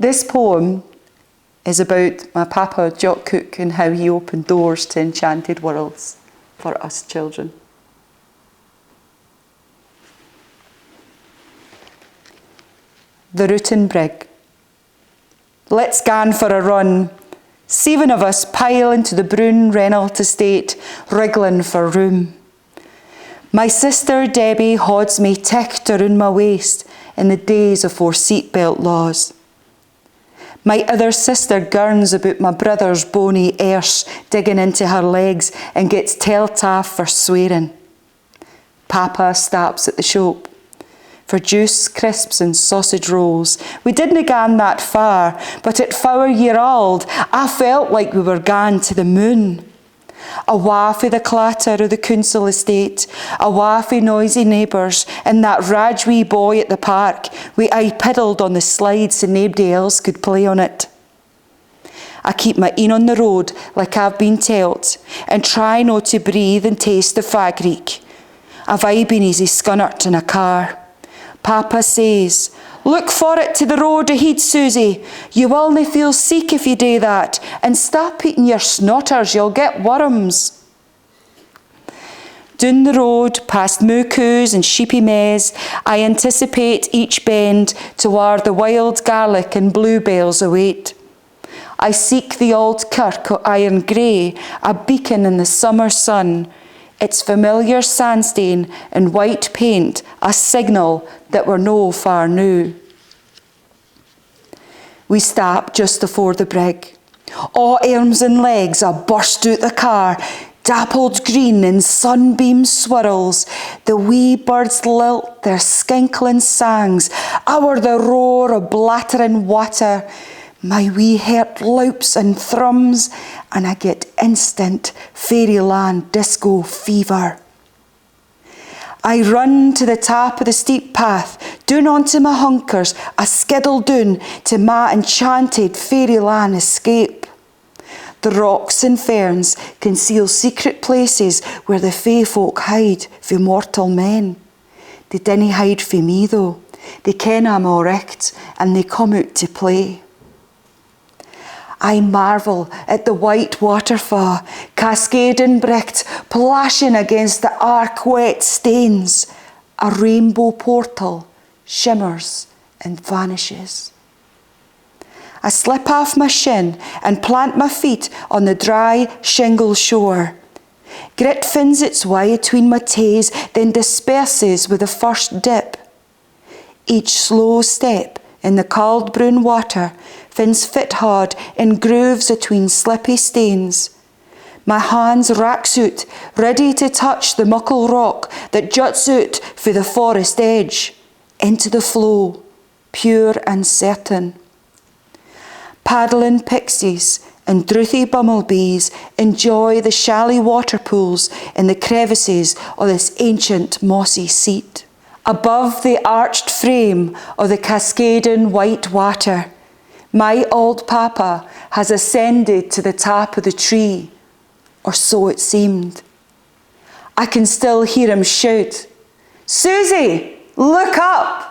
This poem is about my papa, Jock Cook, and how he opened doors to enchanted worlds for us children. The Routin Brig. Let's gan for a run. 7 of us pile into the brown Renault estate, wriggling for room. My sister Debbie hods me ticked around my waist in the days afore seatbelt laws. My other sister gurns about my brother's bony arse digging into her legs and gets telt off for swearing. Papa stops at the shop for juice, crisps and sausage rolls. We didna gan that far, but at 4-year-old I felt like we were gone to the moon. Awa fae the clatter of the council estate, awa fae noisy neighbours, and that raj wee boy at the park, we aye piddled on the slides so nobody else could play on it. I keep my een on the road like I've been telt, and try not to breathe and taste the fagreek. I've aye been easy scunnert in a car. Papa says, "Look for it to the road ahead, Susie. You will nae feel sick if you do that, and stop eating your snotters, you'll get worms." Down the road, past moo coos and sheepy maze, I anticipate each bend to where the wild garlic and bluebells await. I seek the old kirk o' iron grey, a beacon in the summer sun, its familiar sandstone and white paint, a signal that we're no far noo. We stop just afore the Brig. All arms and legs are burst out the car, dappled green in sunbeam swirls. The wee birds lilt their skinkling sangs, o'er the roar of blattering water. My wee heart loups and thrums, and I get instant fairyland disco fever. I run to the top of the steep path, down onto my hunkers, I skiddle down to my enchanted fairyland escape. The rocks and ferns conceal secret places where the fae folk hide frae mortal men. They dinna hide frae me though, they ken I'm all richt and they come out to play. I marvel at the white waterfall, cascading bricht, plashing against the arc-wet stains. A rainbow portal shimmers and vanishes. I slip off my shin and plant my feet on the dry shingle shore. Grit finds its way atween my toes, then disperses with the first dip. Each slow step in the cold brown water finds foothold in grooves atween slippy stains. My hands racks out, ready to touch the muckle rock that juts out for the forest edge, into the flow, pure and certain. Paddling pixies and drouthy bumblebees enjoy the shallow water pools in the crevices of this ancient mossy seat. Above the arched frame of the cascading white water, my old papa has ascended to the top of the tree, or so it seemed. I can still hear him shout, "Susie, look up!"